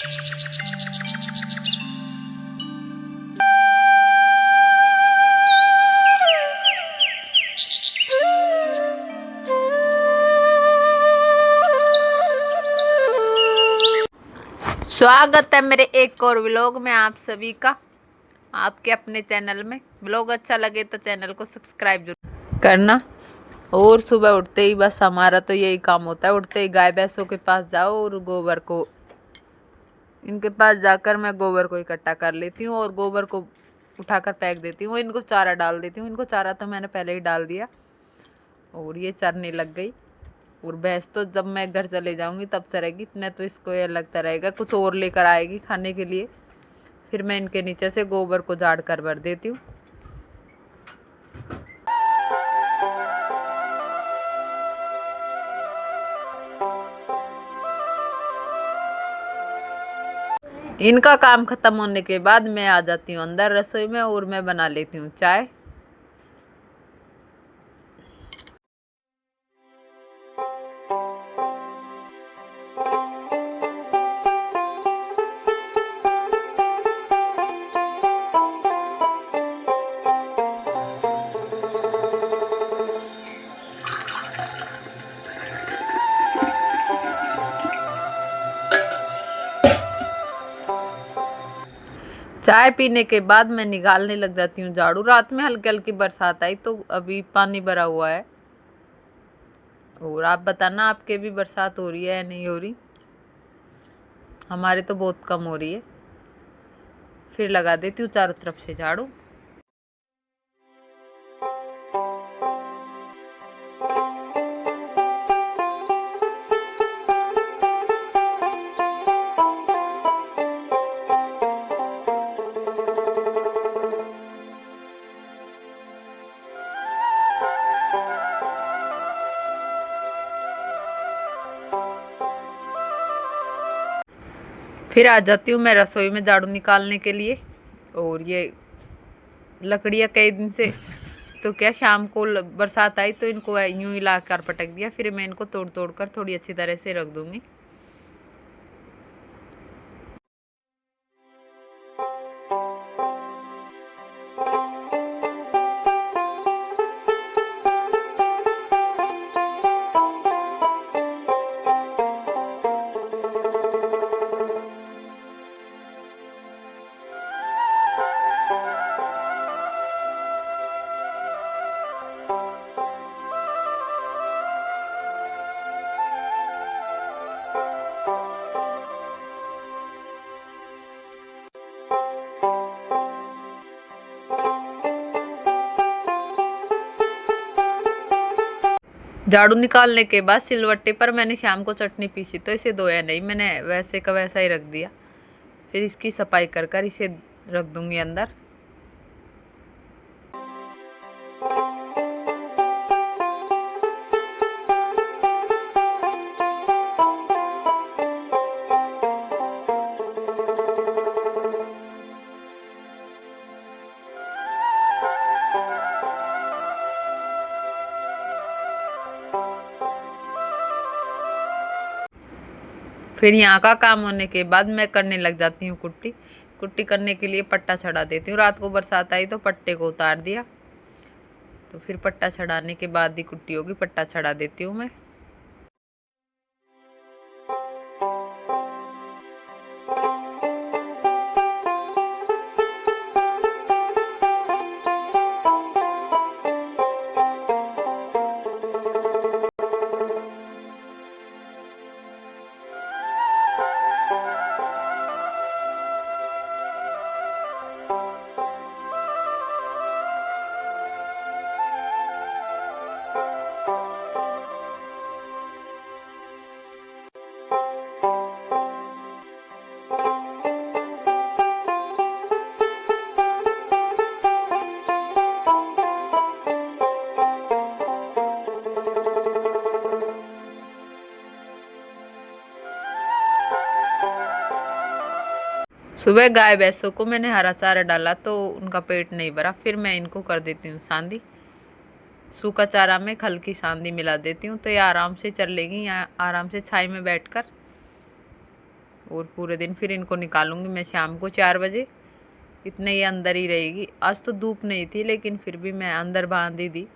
स्वागत है मेरे एक और व्लॉग में आप सभी का, आपके अपने चैनल में। व्लॉग अच्छा लगे तो चैनल को सब्सक्राइब जरूर करना। और सुबह उठते ही बस हमारा तो यही काम होता है, उठते ही गाय भैंसों के पास जाओ और गोबर को इनके पास जाकर मैं गोबर को इकट्ठा कर लेती हूँ और गोबर को उठाकर फेंक देती हूँ। इनको चारा डाल देती हूँ। इनको चारा तो मैंने पहले ही डाल दिया और ये चरने लग गई। और भैंस तो जब मैं घर चले जाऊंगी तब चरेगी, इतने तो इसको ये लगता रहेगा कुछ और लेकर आएगी खाने के लिए। फिर मैं इनके नीचे से गोबर को झाड़ कर भर देती हूँ। इनका काम खत्म होने के बाद मैं आ जाती हूँ अंदर रसोई में और मैं बना लेती हूँ चाय। चाय पीने के बाद मैं निकालने लग जाती हूँ झाड़ू। रात में हल्की हल्की बरसात आई तो अभी पानी भरा हुआ है। और आप बताना आपके भी बरसात हो रही है या नहीं हो रही। हमारे तो बहुत कम हो रही है। फिर लगा देती हूँ चारों तरफ से झाड़ू। फिर आ जाती हूँ मैं रसोई में झाड़ू निकालने के लिए। और ये लकड़ियाँ कई दिन से तो क्या शाम को बरसात आई तो इनको यूं ही लाकर पटक दिया। फिर मैं इनको तोड़ तोड़ कर थोड़ी अच्छी तरह से रख दूंगी। झाड़ू निकालने के बाद सिलवट्टे पर मैंने शाम को चटनी पीसी तो इसे धोया नहीं, मैंने वैसे का वैसा ही रख दिया। फिर इसकी सफाई कर कर इसे रख दूंगी अंदर। फिर यहाँ का काम होने के बाद मैं करने लग जाती हूँ कुट्टी। कुट्टी करने के लिए पट्टा चढ़ा देती हूँ। रात को बरसात आई तो पट्टे को उतार दिया, तो फिर पट्टा चढ़ाने के बाद ही कुट्टी होगी। पट्टा चढ़ा देती हूँ मैं। सुबह गाय भैंसों को मैंने हरा चारा डाला तो उनका पेट नहीं भरा। फिर मैं इनको कर देती हूँ सांदी। सूखा चारा में खल की सांदी मिला देती हूँ तो ये आराम से चल लेगी, यहाँ आराम से छाई में बैठकर। और पूरे दिन फिर इनको निकालूंगी मैं शाम को 4 बजे। इतने ही अंदर ही रहेगी। आज तो धूप नहीं थी लेकिन फिर भी मैं अंदर बांध ही दी।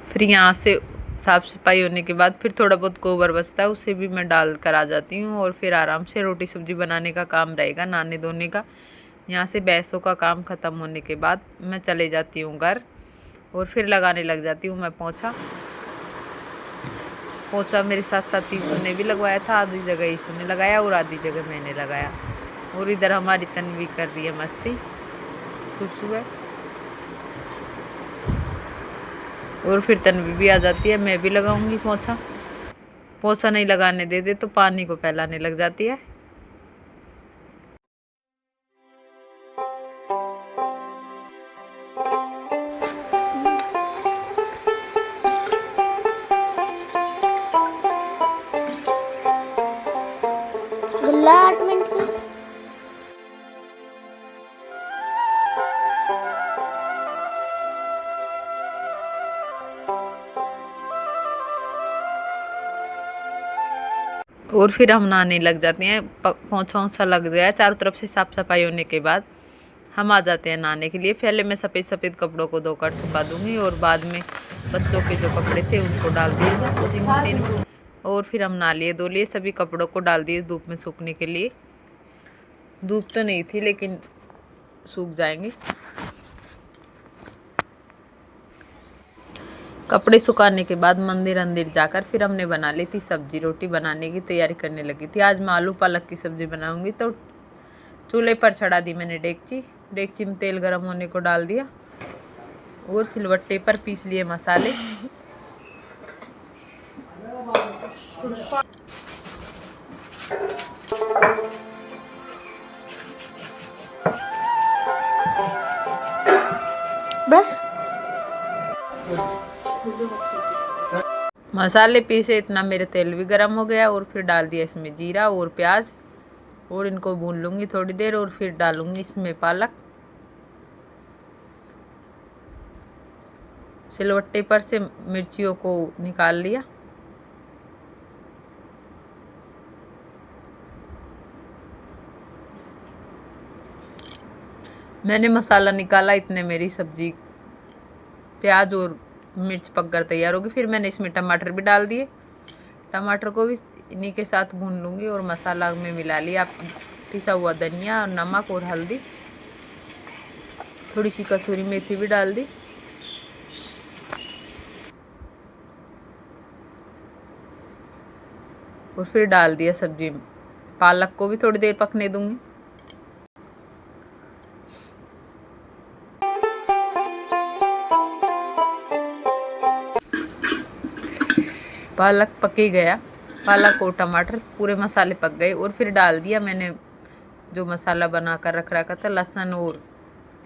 फिर यहाँ से साफ़ सफाई होने के बाद फिर थोड़ा बहुत गोबर बचता है, उसे भी मैं डाल कर आ जाती हूँ और फिर आराम से रोटी सब्जी बनाने का काम रहेगा, नहाने धोने का। यहाँ से भैंसों का काम ख़त्म होने के बाद मैं चले जाती हूँ घर और फिर लगाने लग जाती हूँ मैं पोछा। पोछा मेरे साथ साथ ईशु ने भी लगवाया था, आधी जगह ईशु ने लगाया और आधी जगह मैंने लगाया। और इधर हमारी तन्वी कर रही है मस्ती सुबह सुबह। और फिर तन्वी भी आ जाती है, मैं भी लगाऊंगी पोछा। पोछा नहीं लगाने देते तो पानी को फैलाने लग जाती है। गुल्ला 8 मिनट की। और फिर हम नहाने लग जाते हैं। पोछा ओछा लग गया चारों तरफ से साफ सफाई होने के बाद हम आ जाते हैं नहाने के लिए। पहले मैं सफ़ेद सफ़ेद कपड़ों को धोकर सुखा दूंगी और बाद में बच्चों के जो कपड़े थे उनको डाल दिए उसी मशीन में। और फिर हम नहा लिए धो लिए, सभी कपड़ों को डाल दिए धूप में सूखने के लिए। धूप तो नहीं थी लेकिन सूख जाएंगे। कपड़े सुखाने के बाद मंदिर अंदिर जाकर फिर हमने बना ली थी सब्जी। रोटी बनाने की तैयारी करने लगी थी। आज मैं आलू पालक की सब्ज़ी बनाऊंगी तो चूल्हे पर चढ़ा दी मैंने डेगची। डेगची में तेल गरम होने को डाल दिया और सिलवट्टे पर पीस लिए मसाले। बस मसाले पीसे इतना मेरे तेल भी गरम हो गया और फिर डाल दिया इसमें जीरा और प्याज और इनको भून लूँगी थोड़ी देर और फिर डालूँगी इसमें पालक। सिलवट्टे पर से मिर्चियों को निकाल लिया। मैंने मसाला निकाला, इतने मेरी सब्जी प्याज और मिर्च पककर तैयार होगी। फिर मैंने इसमें टमाटर भी डाल दिए। टमाटर को भी इन्हीं के साथ भून लूँगी और मसाला में मिला लिया पिसा हुआ धनिया और नमक और हल्दी। थोड़ी सी कसूरी मेथी भी डाल दी। और फिर डाल दिया सब्जी। पालक को भी थोड़ी देर पकने दूंगी। पालक पक ही गया। पालक और टमाटर पूरे मसाले पक गए और फिर डाल दिया मैंने जो मसाला बना कर रख रखा था लहसुन और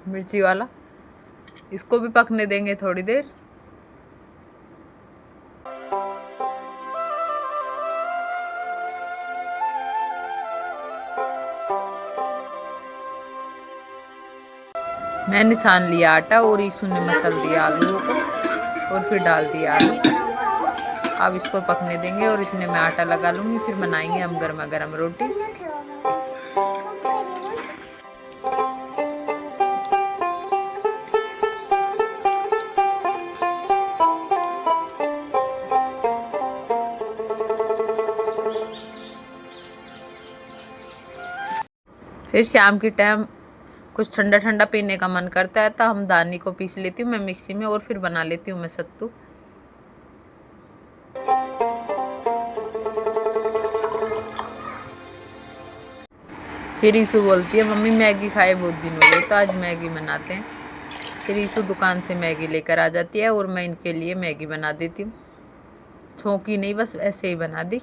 मिर्ची वाला। इसको भी पकने देंगे थोड़ी देर। मैंने छान लिया आटा और ईशु ने मसल दिया आलू को और फिर डाल दिया आलू। अब इसको पकने देंगे और इतने में आटा लगा लूँगी। फिर बनाएंगे हम गर्मा गर्म रोटी। फिर शाम के टाइम कुछ ठंडा ठंडा पीने का मन करता है तो हम दानी को पीस लेती हूँ मैं मिक्सी में और फिर बना लेती हूँ मैं सत्तू। फिर ईशु बोलती है मम्मी मैगी खाए बहुत दिन हो गए तो आज मैगी बनाते हैं। फिर ईशु दुकान से मैगी लेकर आ जाती है और मैं इनके लिए मैगी बना देती हूँ। छौंकी नहीं, बस ऐसे ही बना दी।